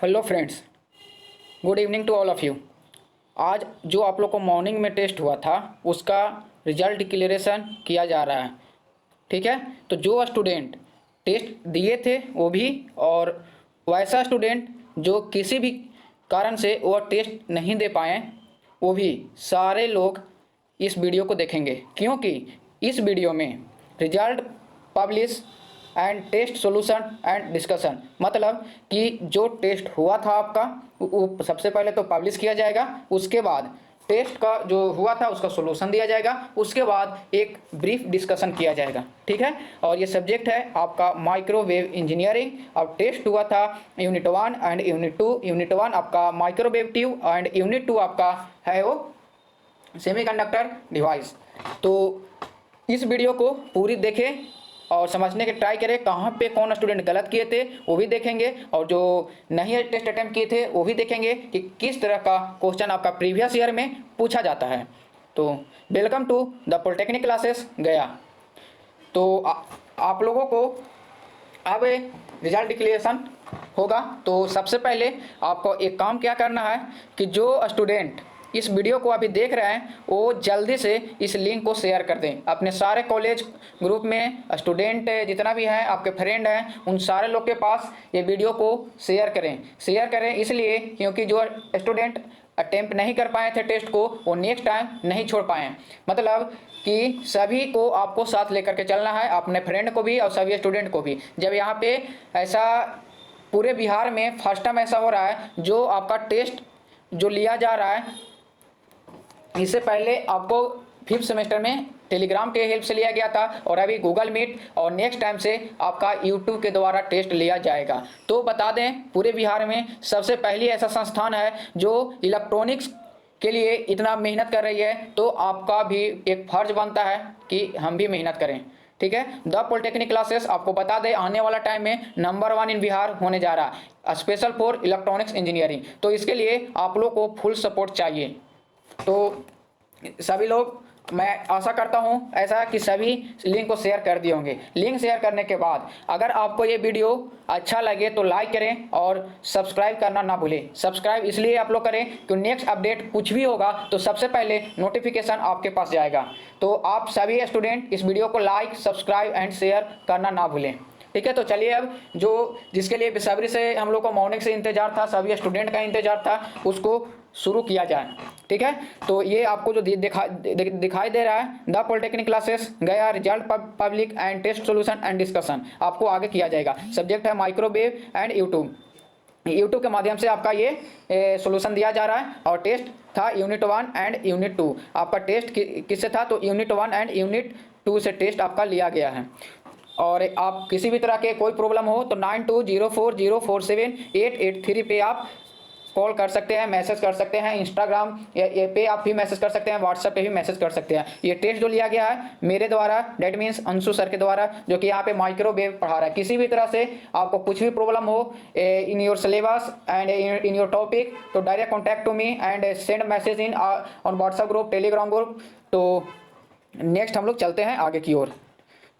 Hello friends, good evening to all of you. आज जो आप लोग को मॉर्निंग में टेस्ट हुआ था उसका रिजल्ट डिक्लेरेशन किया जा रहा है। ठीक है, तो जो स्टूडेंट टेस्ट दिए थे वो भी, और वैसा स्टूडेंट जो किसी भी कारण से वो टेस्ट नहीं दे पाए वो भी, सारे लोग इस वीडियो को देखेंगे, क्योंकि इस वीडियो में result publish and test solution and discussion, मतलब कि जो टेस्ट हुआ था आपका वो सबसे पहले तो पब्लिश किया जाएगा, उसके बाद टेस्ट का जो हुआ था उसका सॉल्यूशन दिया जाएगा, उसके बाद एक ब्रीफ डिस्कशन किया जाएगा। ठीक है, और ये सब्जेक्ट है आपका माइक्रोवेव इंजीनियरिंग। और टेस्ट हुआ था यूनिट 1 एंड यूनिट 2। यूनिट 1 आपका माइक्रोवेव ट्यूब एंड यूनिट 2 आपका है वो सेमीकंडक्टर डिवाइस। तो इस वीडियो को पूरी देखें और समझने के ट्राई करें, कहाँ पे कौन स्टूडेंट गलत किए थे वो भी देखेंगे, और जो नहीं टेस्ट अटैम्प्ट किए थे वो भी देखेंगे कि किस तरह का क्वेश्चन आपका प्रीवियस ईयर में पूछा जाता है। तो welcome to the polytechnic classes Gaya. तो आप लोगों को अब रिजल्ट डिक्लेरेशन होगा। तो सबसे पहले आपको एक काम क्या करना है कि जो स्टूडेंट इस वीडियो को अभी देख रहे हैं वो जल्दी से इस लिंक को शेयर कर दें अपने सारे कॉलेज ग्रुप में। स्टूडेंट जितना भी है आपके फ्रेंड हैं उन सारे लोग के पास ये वीडियो को शेयर करें इसलिए क्योंकि जो स्टूडेंट अटेम्प्ट नहीं कर पाए थे टेस्ट को वो नेक्स्ट टाइम नहीं छोड़ पाए। मतलब कि सभी को आपको साथ लेकर के चलना है, अपने फ्रेंड को भी और सभी स्टूडेंट को भी। जब यहाँ पे ऐसा पूरे बिहार में फर्स्ट टाइम ऐसा हो रहा है जो आपका टेस्ट जो लिया जा रहा है, इससे पहले आपको 5th सेमेस्टर में टेलीग्राम के हेल्प से लिया गया था और अभी गूगल मीट, और नेक्स्ट टाइम से आपका यूट्यूब के द्वारा टेस्ट लिया जाएगा। तो बता दें पूरे बिहार में सबसे पहली ऐसा संस्थान है जो इलेक्ट्रॉनिक्स के लिए इतना मेहनत कर रही है, तो आपका भी एक फर्ज बनता है कि हम भी मेहनत करें। ठीक है, द पॉलिटेक्निक क्लासेस आपको बता दें आने वाला टाइम में नंबर 1 इन बिहार होने जा रहा है, स्पेशल फॉर इलेक्ट्रॉनिक्स इंजीनियरिंग। तो इसके लिए आप लोग को फुल सपोर्ट चाहिए। तो सभी लोग, मैं आशा करता हूं ऐसा कि सभी लिंक को शेयर कर दिए होंगे। लिंक शेयर करने के बाद अगर आपको ये वीडियो अच्छा लगे तो लाइक करें और सब्सक्राइब करना ना भूलें। सब्सक्राइब इसलिए आप लोग करें कि नेक्स्ट अपडेट कुछ भी होगा तो सबसे पहले नोटिफिकेशन आपके पास जाएगा। तो आप सभी स्टूडेंट इस वीडियो को लाइक, सब्सक्राइब एंड शेयर करना ना भूलें। ठीक है, तो चलिए अब जो जिसके लिए बेसब्री से हम लोग को मॉर्निंग से इंतजार था, सभी स्टूडेंट का इंतजार था, उसको शुरू किया जाए। ठीक है, तो ये आपको जो दिखाई दे रहा है the polytechnic classes Gaya result public and test solution and discussion आपको आगे किया जाएगा। सब्जेक्ट है माइक्रोवेव एंड यूट्यूब के माध्यम से आपका ये सॉल्यूशन दिया जा रहा है। और टेस्ट था यूनिट 1 एंड यूनिट 2। आपका टेस्ट किससे था, तो यूनिट 1 एंड यूनिट 2 से टेस्ट आपका लिया गया है। और आप किसी भी तरह के कोई प्रॉब्लम हो तो 9204047883 पे आप कॉल कर सकते हैं, मैसेज कर सकते हैं, इंस्टाग्राम पे आप भी मैसेज कर सकते हैं, व्हाट्सएप पे भी मैसेज कर सकते हैं। ये टेस्ट जो लिया गया है मेरे द्वारा, डेट मीन्स अंशु सर के द्वारा, जो कि यहाँ पे माइक्रोवेव पढ़ा रहा है। किसी भी तरह से आपको कुछ भी प्रॉब्लम हो in your syllabus and in your topic, तो direct contact to me and send message in on WhatsApp group, Telegram group. तो नेक्स्ट हम लोग चलते हैं आगे की ओर।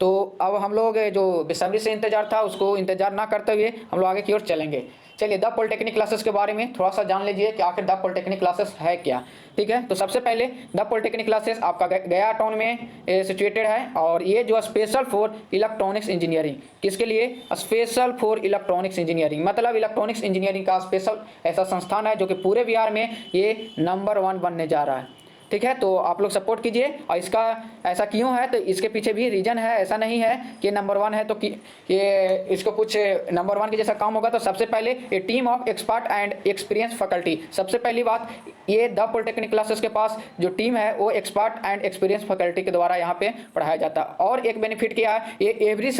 तो अब हम लोग जो बेसब्री से इंतजार था उसको इंतजार ना करते हुए हम लोग आगे की ओर चलेंगे। चलिए द पॉलिटेक्निक क्लासेस के बारे में थोड़ा सा जान लीजिए कि आखिर द पॉलिटेक्निक क्लासेस है क्या। ठीक है, तो सबसे पहले द पॉलिटेक्निक क्लासेस आपका गया टाउन में सिचुएटेड है, और ये जो स्पेशल फॉर इलेक्ट्रॉनिक्स इंजीनियरिंग, किसके लिए, स्पेशल फॉर इलेक्ट्रॉनिक्स इंजीनियरिंग, मतलब इलेक्ट्रॉनिक्स इंजीनियरिंग का स्पेशल ऐसा संस्थान है जो कि पूरे बिहार में ये नंबर 1 बनने जा रहा है। ठीक है, तो आप लोग सपोर्ट कीजिए। और इसका ऐसा क्यों है तो इसके पीछे भी रीजन है, ऐसा नहीं है कि नंबर 1 है तो कि ये इसको कुछ नंबर 1 के जैसा काम होगा। तो सबसे पहले ये team of expert and experience faculty, सबसे पहली बात ये द पॉलिटेक्निक क्लासेस के पास जो टीम है वो एक्सपर्ट एंड एक्सपीरियंस फैकल्टी के द्वारा यहाँ पे पढ़ाया जाता है। और एक बेनिफिट क्या है, ये every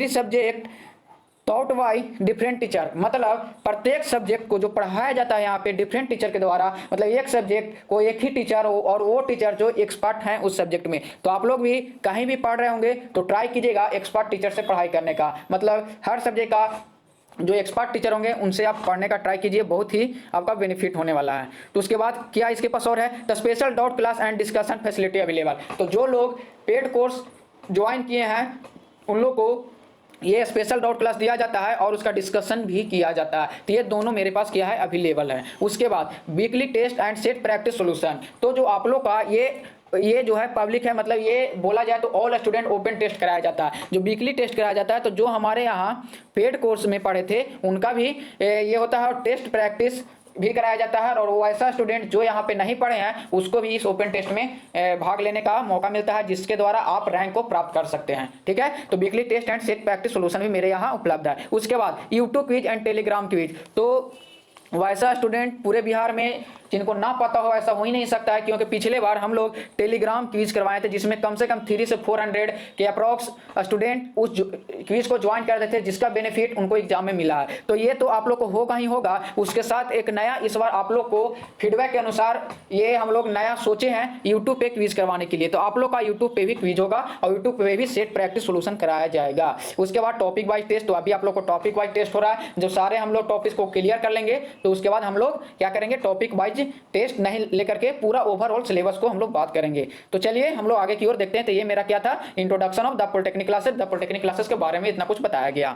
subject taught by different teacher, मतलब प्रत्येक सब्जेक्ट को जो पढ़ाया जाता है यहाँ पे डिफरेंट टीचर के द्वारा, मतलब एक सब्जेक्ट को एक ही टीचर हो और वो टीचर जो एक्सपर्ट हैं उस सब्जेक्ट में। तो आप लोग भी कहीं भी पढ़ रहे होंगे तो ट्राई कीजिएगा एक्सपर्ट टीचर से पढ़ाई करने का, मतलब हर सब्जेक्ट का जो एक्सपर्ट टीचर होंगे उनसे आप पढ़ने का ट्राई कीजिए, बहुत ही आपका बेनिफिट होने वाला है। तो उसके बाद क्या इसके पास और है, the special doubt class and discussion facility available. तो जो लोग पेड कोर्स ज्वाइन किए हैं उन लोग को ये स्पेशल डाउट क्लास दिया जाता है और उसका डिस्कशन भी किया जाता है। तो ये दोनों मेरे पास क्या है, अवेलेबल है। उसके बाद weekly test and set practice solution, तो जो आप लोग का ये जो है पब्लिक है, मतलब ये बोला जाए तो ऑल स्टूडेंट ओपन टेस्ट कराया जाता है, जो वीकली टेस्ट कराया जाता है। तो जो हमारे यहाँ पेड कोर्स में पढ़े थे उनका भी ये होता है, और टेस्ट प्रैक्टिस भी कराया जाता है। और वो ऐसा स्टूडेंट जो यहाँ पे नहीं पढ़े हैं उसको भी इस ओपन टेस्ट में भाग लेने का मौका मिलता है, जिसके द्वारा आप रैंक को प्राप्त कर सकते हैं। ठीक है, तो weekly test and set practice solution भी मेरे यहाँ उपलब्ध है। उसके बाद YouTube quiz and Telegram quiz, तो वैसा स्टूडेंट पूरे बिहार में जिनको ना पता हो ऐसा हो ही नहीं सकता है, क्योंकि पिछले बार हम लोग टेलीग्राम क्विज करवाए थे, जिसमें कम से कम 300 से 400 के अप्रॉक्स स्टूडेंट उस क्विज को ज्वाइन करते थे, जिसका बेनिफिट उनको एग्जाम में मिला है। तो ये तो आप लोग को होगा ही होगा। उसके साथ एक नया इस बार आप लोग को फीडबैक के अनुसार ये हम लोग नया सोचे हैं यूट्यूब पे क्विज करवाने के लिए। तो आप लोग का यूट्यूब पे भी क्विज होगा और यूट्यूब पे भी सेट प्रैक्टिस सोल्यूशन कराया जाएगा। उसके बाद टॉपिक वाइज टेस्ट, तो अभी आप लोग को टॉपिक वाइज टेस्ट हो रहा है। जब सारे हम लोग टॉपिक को क्लियर कर लेंगे तो उसके बाद हम लोग क्या करेंगे, टॉपिक वाइज टेस्ट नहीं लेकर के पूरा ओवरऑल सिलेबस को हम लोग बात करेंगे। तो चलिए हम लोग आगे की ओर देखते हैं। तो ये मेरा क्या था, introduction of the polytechnic classes के बारे में इतना कुछ बताया गया।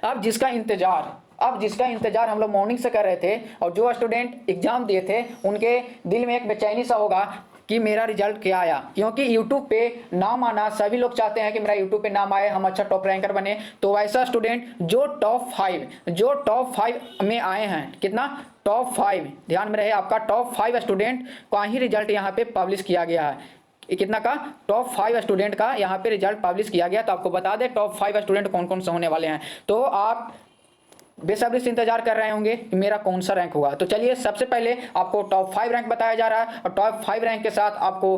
अब जिसका इंतजार हम लोग मॉर्निंग से कर रहे थे, और जो स्टूडेंट एग्जाम दिए थे उनके दिल में एक बेचैनी सा होगा कि मेरा रिजल्ट क्या आया, क्योंकि यूट्यूब पे नाम आना सभी लोग चाहते हैं कि मेरा यूट्यूब पे नाम आए, हम अच्छा टॉप रैंकर बने। तो वैसा स्टूडेंट जो टॉप 5 में आए हैं, कितना, टॉप 5, ध्यान में रहे आपका, टॉप 5 स्टूडेंट का ही रिजल्ट यहाँ पे पब्लिश किया गया है। कितना का, टॉप 5 स्टूडेंट का यहाँ पे रिजल्ट पब्लिश किया गया। तो आपको बता दें टॉप 5 स्टूडेंट कौन कौन से होने वाले हैं। तो आप बेसब्री से इंतजार कर रहे होंगे कि मेरा कौन सा रैंक होगा। तो चलिए सबसे पहले आपको टॉप 5 रैंक बताया जा रहा है, और टॉप 5 रैंक के साथ आपको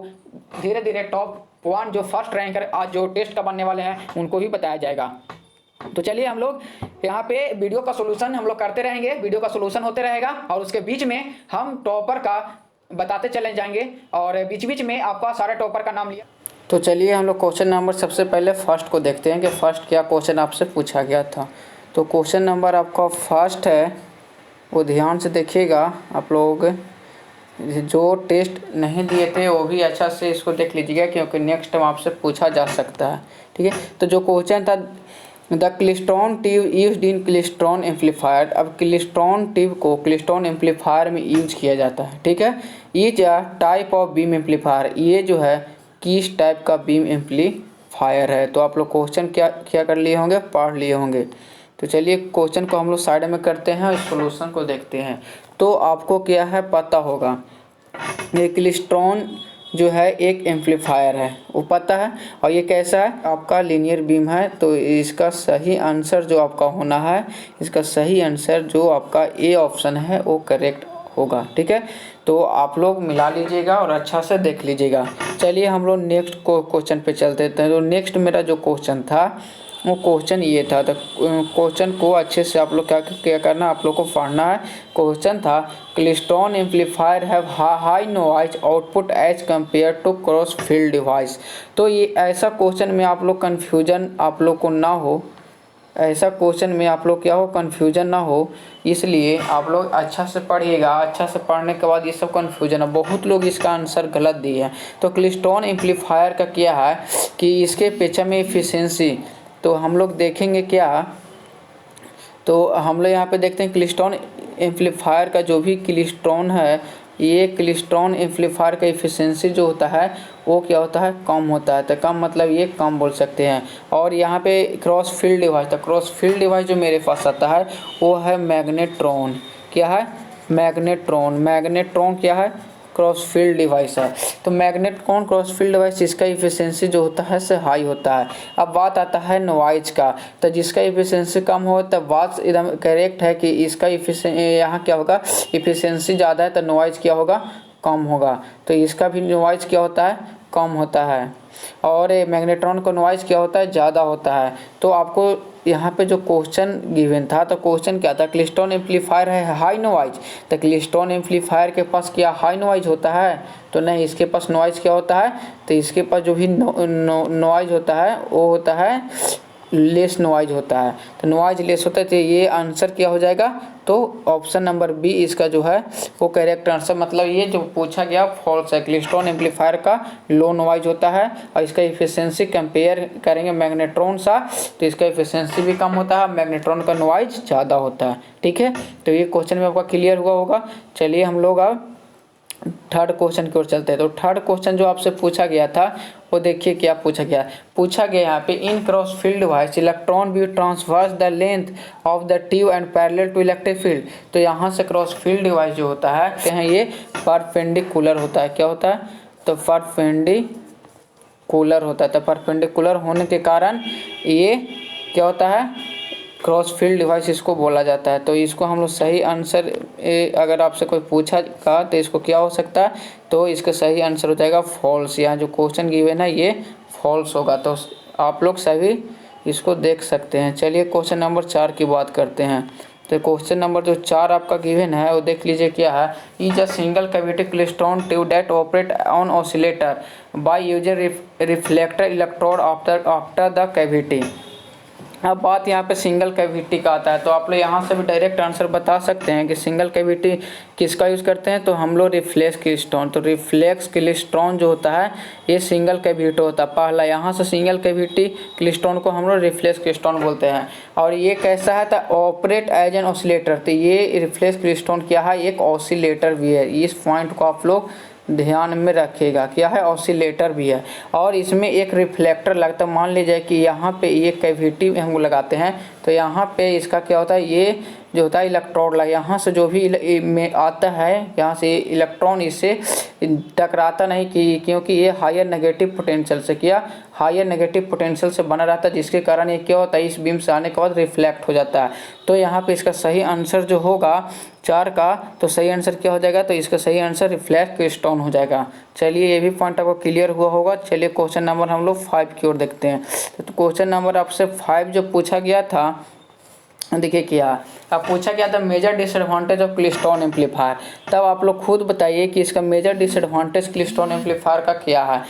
धीरे धीरे टॉप 1 जो फर्स्ट रैंकर आज जो टेस्ट का बनने वाले हैं उनको भी बताया जाएगा। तो चलिए हम लोग यहाँ पे वीडियो का सोल्यूशन हम लोग करते रहेंगे, वीडियो का सोल्यूशन होते रहेगा, और उसके बीच में हम टॉपर का बताते चले जाएंगे, और बीच बीच में आपका सारे टॉपर का नाम लिया। तो चलिए हम लोग क्वेश्चन नंबर सबसे पहले फर्स्ट को देखते हैं कि फर्स्ट क्या क्वेश्चन आपसे पूछा गया था। तो क्वेश्चन नंबर आपका फर्स्ट है, वो ध्यान से देखिएगा। आप लोग जो टेस्ट नहीं दिए थे वो भी अच्छा से इसको देख लीजिएगा, क्योंकि नेक्स्ट टाइम आपसे पूछा जा सकता है। ठीक है, तो जो क्वेश्चन था, the klystron tube used in klystron amplifier. अब क्लिस्ट्रॉन ट्यूब को क्लिस्ट्रॉन एम्पलीफायर में यूज किया जाता है। ठीक है, is a type of beam amplifier, ये जो है किस टाइप का बीम एम्पलीफायर है। तो आप लोग क्वेश्चन क्या कर लिए होंगे, पढ़ लिए होंगे। तो चलिए क्वेश्चन को हम लोग साइड में करते हैं और सॉल्यूशन को देखते हैं। तो आपको क्या है पता होगा, ये क्लिस्ट्रॉन जो है एक एम्पलीफायर है, वो पता है। और ये कैसा है, आपका लीनियर बीम है। तो इसका सही आंसर जो आपका होना है, इसका सही आंसर जो आपका ए ऑप्शन है वो करेक्ट होगा। ठीक है, तो आप लोग मिला लीजिएगा और अच्छा से देख लीजिएगा। चलिए हम लोग नेक्स्ट क्वेश्चन पे चलते हैं। तो नेक्स्ट मेरा जो क्वेश्चन था वो क्वेश्चन ये था। तो क्वेश्चन को अच्छे से आप लोग क्या करना, आप लोग को पढ़ना है। क्वेश्चन था, klystron amplifier have high noise output as compare to cross field device. तो ये ऐसा क्वेश्चन में आप लोग कन्फ्यूजन आप लोग को ना हो, ऐसा क्वेश्चन में आप लोग क्या हो, कन्फ्यूजन ना हो, इसलिए आप लोग अच्छा से पढ़िएगा। अच्छा से पढ़ने के बाद ये सब कन्फ्यूजन है, बहुत लोग इसका आंसर गलत दिए हैं। तो क्लिस्ट्रॉन एम्पलीफायर का क्या है कि इसके पीछे में एफिशिएंसी, तो हम लोग देखेंगे क्या, तो हम लोग यहाँ पे देखते हैं क्लिस्ट्रॉन एम्पलीफायर का जो भी क्लिस्ट्रॉन है, ये क्लिस्ट्रॉन एम्पलीफायर का एफिशिएंसी जो होता है वो क्या होता है, कम होता है। तो कम मतलब ये कम बोल सकते हैं। और यहाँ पे क्रॉस फील्ड डिवाइस, तो क्रॉस फील्ड डिवाइस जो मेरे पास आता है वो है मैग्नेट्रॉन। क्या है, मैग्नेट्रॉन क्या है, क्रॉस फील्ड डिवाइस है। तो मैग्नेट्रॉन क्रॉस फील्ड डिवाइस, इसका इफिशिएंसी जो होता है से हाई होता है। अब बात आता है नॉइज का, तो जिसका इफिशिएंसी कम हो तब बात एकदम करेक्ट है कि इसका यहाँ क्या होगा, इफिशिएंसी ज़्यादा है तो नॉइज क्या होगा, कम होगा। तो इसका भी नॉइज क्या होता है, कम होता है। और मैग्नेट्रॉन का नॉइज क्या होता है, ज़्यादा होता है। तो आपको यहाँ पे जो क्वेश्चन गिवन था, तो क्वेश्चन क्या था, क्लिस्ट्रॉन एम्पलीफायर है हाई नॉइज। तो क्लिस्ट्रॉन एम्पलीफायर के पास क्या हाई नॉइज होता है, तो नहीं, इसके पास नॉइज क्या होता है, तो इसके पास जो भी नॉइज होता है वो होता है लेस नॉइज होता है, तो नॉइज लेस होता है, तो ये आंसर क्या हो जाएगा, तो ऑप्शन नंबर बी इसका जो है वो करेक्ट आंसर, मतलब ये जो पूछा गया फॉल्स है। क्लेस्ट्रॉन एम्पलीफायर का लो नॉइज होता है और इसका इफिशियंसी कंपेयर करेंगे मैग्नेट्रॉन सा, तो इसका इफिशियंसी भी कम होता है, मैग्नेट्रॉन का नॉइज ज़्यादा होता है। ठीक है, तो ये क्वेश्चन में आपका क्लियर हुआ होगा। चलिए हम लोग अब थर्ड क्वेश्चन की ओर चलते हैं। तो थर्ड क्वेश्चन जो आपसे पूछा गया था वो देखिए क्या पूछा गया यहाँ पे, in cross field device electron be transverse the length of the tube and parallel to electric field. तो यहाँ से क्रॉस फील्ड डिवाइस जो होता है कहें ये परपेंडिकुलर होता है। क्या होता है, तो परपेंडिकुलर होता है। तो परपेंडिकुलर होने के कारण ये क्या होता है, क्रॉस फील्ड डिवाइस इसको बोला जाता है। तो इसको हम लोग सही आंसर, अगर आपसे कोई पूछा का तो इसको क्या हो सकता है, तो इसका सही आंसर हो जाएगा फॉल्स। यहाँ जो क्वेश्चन गिवन है ये फॉल्स होगा, तो आप लोग सभी इसको देख सकते हैं। चलिए क्वेश्चन नंबर 4 की बात करते हैं। तो क्वेश्चन नंबर जो 4 आपका गिवन है वो देख लीजिए क्या है, is a single cavity klystron tube that operate on oscillator by using reflector electrode after the cavity. अब बात यहाँ पे सिंगल कैविटी का आता है, तो आप लोग यहाँ से भी डायरेक्ट आंसर बता सकते हैं कि सिंगल कैविटी किसका यूज़ करते हैं, तो हम लोग रिफ्लेक्स क्लेस्ट्रॉन। तो रिफ्लेक्स क्लेस्ट्रॉन जो होता है ये सिंगल कैविटी होता है पहला, यहाँ से सिंगल कैविटी क्लेस्ट्रॉन को हम लोग रिफ्लेक्स क्लेस्ट्रॉन बोलते हैं। और ये कैसा है, तो ऑपरेट एज एन ऑसिलेटर। तो ये रिफ्लेक्स क्लेस्ट्रॉन क्या है, एक ऑसिलेटर भी है। इस पॉइंट को आप लोग ध्यान में रखिएगा, क्या है, ऑसिलेटर भी है। और इसमें एक रिफ्लेक्टर लगता है, मान लीजिए कि यहाँ पे ये कैविटी हम लगाते हैं, तो यहाँ पे इसका क्या होता है, ये जो होता है इलेक्ट्रोड लगा, यहाँ से जो भी में आता है यहाँ से इलेक्ट्रॉन इससे टकराता नहीं कि, क्योंकि ये हायर नेगेटिव पोटेंशियल से हायर नेगेटिव पोटेंशियल से बना रहता है, जिसके कारण ये क्या होता है, इस बीम से आने के बाद रिफ्लेक्ट हो जाता है। तो यहाँ पे इसका सही आंसर जो होगा 4 का, तो सही आंसर क्या हो जाएगा, तो इसका सही आंसर रिफ्लेक्स क्लेस्ट्रॉन हो जाएगा। चलिए ये भी पॉइंट आपको क्लियर हुआ होगा। चलिए क्वेश्चन नंबर हम लोग 5 की ओर देखते हैं। तो क्वेश्चन नंबर आपसे 5 जो पूछा गया था, देखिए क्या अब पूछा गया था, major disadvantage of klystron amplifier. तब आप लोग खुद बताइए कि इसका मेजर डिसएडवांटेज क्लेस्ट्रॉन एम्पलीफायर का क्या है।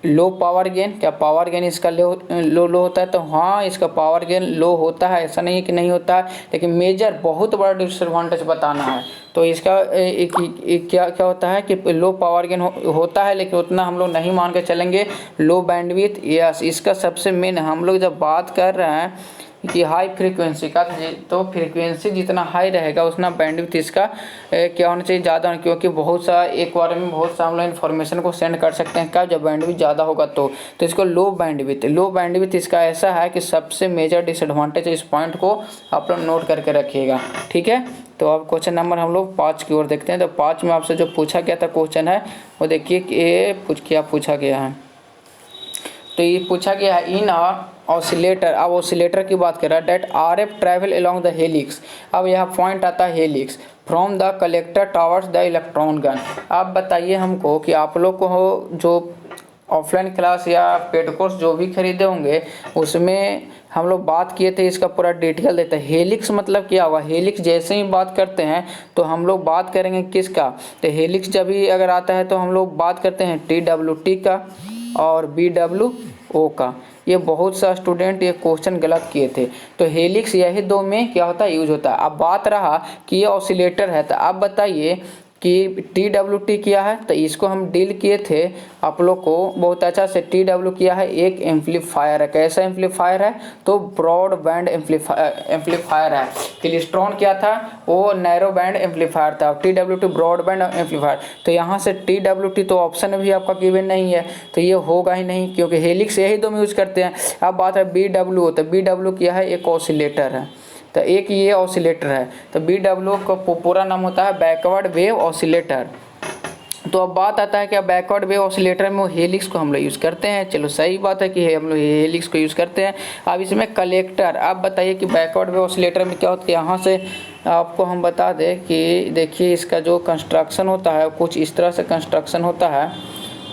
लो पावर गेन, क्या पावर गेन इसका लो होता है, तो हाँ इसका पावर गेन लो होता है, ऐसा नहीं है कि नहीं होता है, लेकिन मेजर बहुत बड़ा डिसएडवांटेज बताना है। तो इसका क्या होता है कि लो पावर गेन होता है, लेकिन उतना हम लोग नहीं मान के चलेंगे। लो बैंडविड्थ, यस इसका सबसे मेन, हम लोग जब बात कर रहे हैं कि हाई फ्रीक्वेंसी का, तो फ्रीक्वेंसी जितना हाई रहेगा उतना बैंडविड्थ इसका क्या होना चाहिए, ज़्यादा, क्योंकि बहुत सा एक बार में बहुत सा हम लोग इन्फॉर्मेशन को सेंड कर सकते हैं। क्या, जब बैंडविड्थ ज़्यादा होगा तो इसको लो बैंडविड्थ इसका ऐसा है कि सबसे मेजर डिसएडवांटेज, इस पॉइंट को आप लोग नोट करके रखिएगा। ठीक है, तो अब क्वेश्चन नंबर हम लोग 5 की ओर देखते हैं। तो 5 में आपसे जो पूछा गया था क्वेश्चन है वो देखिए कि क्या पूछा गया है। तो ये पूछा गया है, इन ऑसिलेटर, अब ऑसिलेटर की बात कर रहा है, that RF travel along the helix. अब यहाँ पॉइंट आता है helix from the collector towards the electron gun. आप बताइए हमको कि आप लोग को जो ऑफलाइन क्लास या पेड कोर्स जो भी खरीदे होंगे उसमें हम लोग बात किए थे, इसका पूरा डिटेल देते हैं। हेलिक्स मतलब क्या हुआ, हेलिक्स जैसे ही बात करते हैं तो हम लोग बात करेंगे किसका, तो हेलिक्स जब भी अगर आता है तो हम लोग बात करते हैं TWT का और BWO का। ये बहुत सा स्टूडेंट ये क्वेश्चन गलत किए थे, तो हेलिक्स यही दो में क्या होता है, यूज होता है। अब बात रहा कि ये ऑसिलेटर है, तो आप बताइए कि TWT क्या है, तो इसको हम डील किए थे आप लोग को बहुत अच्छा से। TW क्या है, एक एम्पलीफायर है। कैसा एम्पलीफायर है, तो ब्रॉड बैंड एम्पलीफायर है। क्लेस्ट्रॉन क्या था, वो नैरो बैंड एम्पलीफायर था। TWT broad band amplifier. तो यहाँ से TWT तो ऑप्शन भी आपका गिवन नहीं है, तो ये होगा ही नहीं, क्योंकि हेलिक्स यही दो में यूज करते हैं। अब बात है BWO, तो BW क्या है, एक ऑसिलेटर है, तो एक ये ऑसिलेटर है। तो BWO का पूरा नाम होता है बैकवर्ड वेव ऑसिलेटर। तो अब बात आता है कि बैकवर्ड वेव ऑसिलेटर में वो हेलिक्स को हम लोग यूज़ करते हैं। चलो सही बात है कि हम लोग हेलिक्स को यूज़ करते हैं। अब इसमें कलेक्टर, आप बताइए कि बैकवर्ड वेव ऑसिलेटर में क्या होता है। यहाँ से आपको हम बता दें कि देखिए इसका जो कंस्ट्रक्शन होता है कुछ इस तरह से कंस्ट्रक्शन होता है।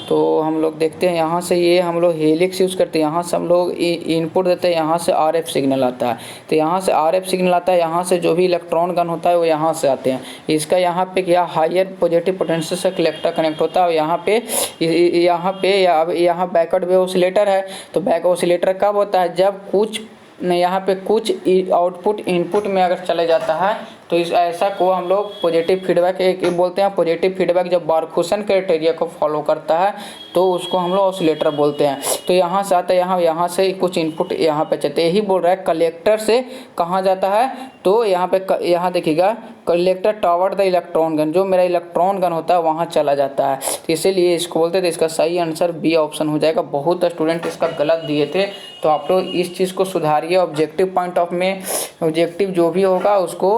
तो हम लोग देखते हैं, यहाँ से ये हम लोग हेलिक्स यूज़ करते हैं, यहाँ से हम लोग इनपुट देते हैं, यहाँ से RF सिग्नल आता है। तो यहाँ से RF सिग्नल आता है, यहाँ से जो भी इलेक्ट्रॉन गन होता है वो यहाँ से आते हैं। इसका यहाँ पे क्या हायर पॉजिटिव पोटेंशियल से कलेक्टर कनेक्ट होता है। यहाँ पे यहाँ बैकवर्ड वेव ऑसिलेटर है। तो बैक ऑसिलेटर कब होता है, जब कुछ नहीं, यहाँ पे कुछ आउटपुट इनपुट में अगर चले जाता है तो इस ऐसा को हम लोग पॉजिटिव फीडबैक एक बोलते हैं। पॉजिटिव फीडबैक जब बारखुसन क्राइटेरिया को फॉलो करता है तो उसको हम लोग ऑसिलेटर बोलते हैं। तो यहाँ से आता है, यहाँ से कुछ इनपुट यहाँ पे चलते, यही बोल रहा है कलेक्टर से कहाँ जाता है, तो यहाँ पे यहाँ देखिएगा कलेक्टर टॉवर्ड द इलेक्ट्रॉन गन, जो मेरा इलेक्ट्रॉन गन होता है वहाँ चला जाता है। तो इसीलिए इसको बोलते थे। इसका सही आंसर बी ऑप्शन हो जाएगा। बहुत स्टूडेंट इसका गलत दिए थे, तो आप लोग इस चीज़ को सुधारिए। ऑब्जेक्टिव पॉइंट ऑफ में ऑब्जेक्टिव जो भी होगा उसको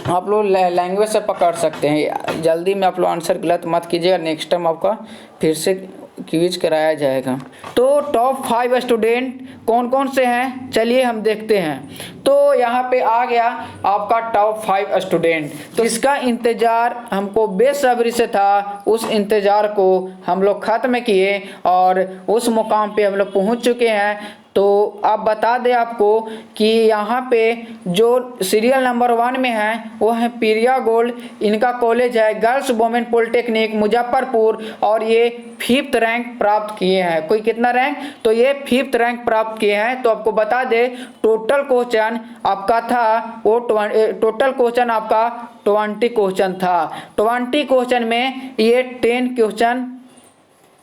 आप लोग लैंग्वेज से पकड़ सकते हैं। जल्दी में आप लोग आंसर गलत मत कीजिएगा, नेक्स्ट टाइम आपका फिर से क्विज कराया जाएगा। तो टॉप 5 स्टूडेंट कौन कौन से हैं, चलिए हम देखते हैं। तो यहाँ पे आ गया आपका टॉप 5 स्टूडेंट। तो इसका इंतज़ार हमको बेसब्री से था, उस इंतज़ार को हम लोग ख़त्म किए और उस मुकाम पे हम लोग पहुँच चुके हैं। तो अब बता दें आपको कि यहाँ पे जो सीरियल नंबर 1 में है वो है प्रिया गोल्ड। इनका कॉलेज है गर्ल्स वुमेन पॉलिटेक्निक मुजफ्फरपुर और ये 5th रैंक प्राप्त किए हैं। कोई कितना रैंक, तो ये 5th रैंक प्राप्त किए हैं। तो आपको बता दें टोटल क्वेश्चन आपका था वो टोटल क्वेश्चन आपका 20 क्वेश्चन था। 20 क्वेश्चन में ये 10 क्वेश्चन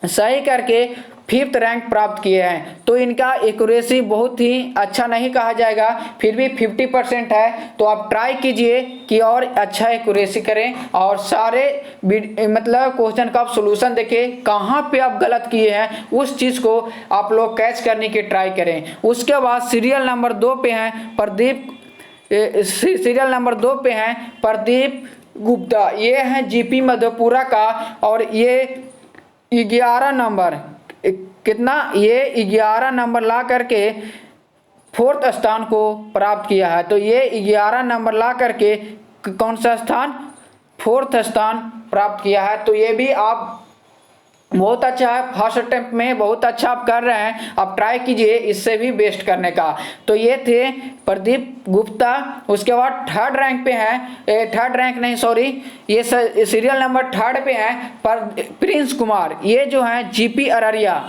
सही करके 5th रैंक प्राप्त किए हैं। तो इनका एक्यूरेसी बहुत ही अच्छा नहीं कहा जाएगा, फिर भी 50% है। तो आप ट्राई कीजिए कि और अच्छा एक्यूरेसी करें और सारे मतलब क्वेश्चन का आप सोल्यूशन देखें, कहाँ पे आप गलत किए हैं उस चीज़ को आप लोग कैच करने की ट्राई करें। उसके बाद सीरियल नंबर 2 पे हैं प्रदीप, सीरियल नंबर 2 पे हैं प्रदीप गुप्ता। ये हैं जीपी मधेपुरा का और ये 11 नंबर कितना, ये 11 नंबर ला करके 4th स्थान को प्राप्त किया है। तो ये 11 नंबर ला करके कौन सा स्थान, 4th स्थान प्राप्त किया है। तो ये भी आप बहुत अच्छा है, फर्स्ट अटेम्प्ट में बहुत अच्छा आप कर रहे हैं, आप ट्राई कीजिए इससे भी बेस्ट करने का। तो ये थे प्रदीप गुप्ता। उसके बाद 3rd रैंक पे हैं, 3rd रैंक नहीं सॉरी, ये सीरियल नंबर 3rd पे हैं प्रिंस कुमार। ये जो हैं जीपी अररिया,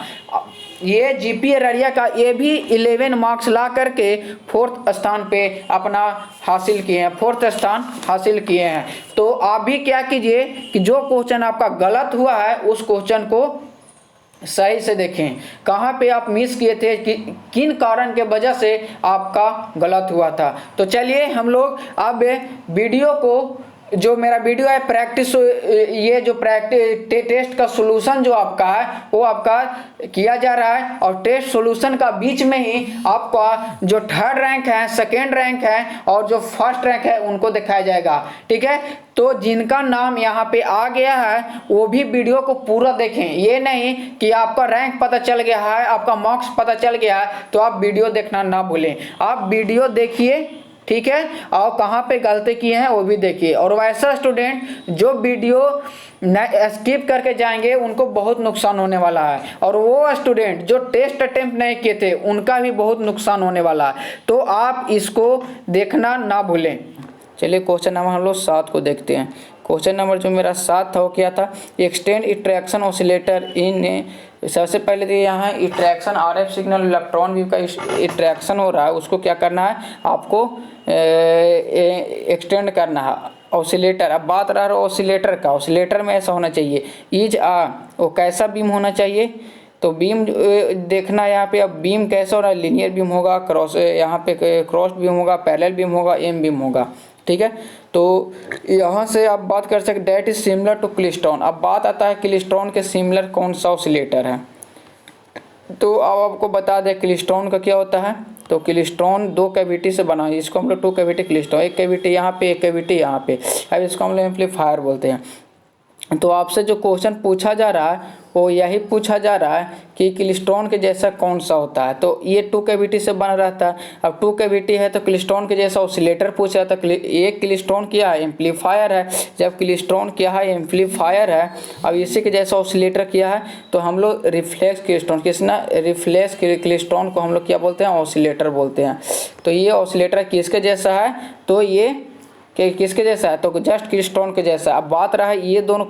ये जीपी अररिया का ये भी 11 मार्क्स ला करके 4th स्थान पे अपना हासिल किए हैं, 4th स्थान हासिल किए हैं। तो आप भी क्या कीजिए कि जो क्वेश्चन आपका गलत हुआ है उस क्वेश्चन को सही से देखें, कहाँ पे आप मिस किए थे, कि किन कारण के वजह से आपका गलत हुआ था। तो चलिए हम लोग अब वीडियो को, जो मेरा वीडियो है प्रैक्टिस, ये जो टेस्ट का सॉल्यूशन जो आपका है वो आपका किया जा रहा है और टेस्ट सॉल्यूशन का बीच में ही आपका जो 3rd रैंक है, 2nd रैंक है और जो 1st रैंक है उनको दिखाया जाएगा। ठीक है, तो जिनका नाम यहाँ पे आ गया है वो भी वीडियो को पूरा देखें। ये नहीं कि आपका रैंक पता चल गया है, आपका मार्क्स पता चल गया है तो आप वीडियो देखना ना भूलें। आप वीडियो देखिए, ठीक है, और कहाँ पे गलती किए हैं वो भी देखिए। और वैसा स्टूडेंट जो वीडियो स्किप करके जाएंगे उनको बहुत नुकसान होने वाला है, और वो स्टूडेंट जो टेस्ट अटेम्प्ट नहीं किए थे उनका भी बहुत नुकसान होने वाला है। तो आप इसको देखना ना भूलें। चलिए क्वेश्चन नंबर हम लोग 7 को देखते हैं। क्वेश्चन नंबर जो मेरा 7 था वो क्या था, एक्सटेंड इंटरेक्शन ऑसिलेटर इन। सबसे पहले तो यहाँ interaction RF signal electron wave का इंटरेक्शन हो रहा है, उसको क्या करना है आपको एक्सटेंड करना है। ऑसिलेटर, अब बात रहा है ऑसिलेटर का, ऑसिलेटर में ऐसा होना चाहिए इज वो कैसा बीम होना चाहिए, तो बीम देखना यहाँ पे। अब बीम कैसा हो रहा है, लीनियर बीम होगा, क्रॉस यहाँ पे क्रॉस बीम होगा, पैरेलल बीम होगा, एम बीम होगा। ठीक है, तो यहाँ से आप बात कर सकते that is similar to klystron. अब बात आता है क्लिस्ट्रॉन के सिमिलर कौन सा ऑसिलेटर है। तो अब आपको बता दें क्लिस्ट्रॉन का क्या होता है। तो क्लिस्ट्रॉन 2 कैविटी से बना है, इसको हम लोग 2 कैविटी क्लिस्ट्रॉन, एक कैविटी यहाँ पे, एक कैविटी यहाँ पे। अब इसको हम लोग एम्पलीफायर बोलते हैं। तो आपसे जो क्वेश्चन पूछा जा रहा है वो यही पूछा जा रहा है कि क्लिस्ट्रॉन के जैसा कौन सा होता है। तो ये 2 कैविटी से बना रहता है। अब 2 कैविटी है तो क्लिस्ट्रॉन के जैसा ऑसिलेटर पूछ रहा था। एक क्लिस्ट्रॉन क्या है, एम्पलीफायर है। जब क्लिस्ट्रॉन क्या है, एम्पलीफायर है। अब इसी के जैसा ऑसिलेटर क्या है, तो हम लोग reflex klystron, Kisna reflex klystron को हम लोग क्या बोलते हैं, ऑसिलेटर बोलते हैं। तो ये ऑसिलेटर किसके जैसा है, तो ये कि किसके जैसा है, तो जस्ट क्लेस्ट्रॉन के जैसा। अब बात रहा है ये दोनों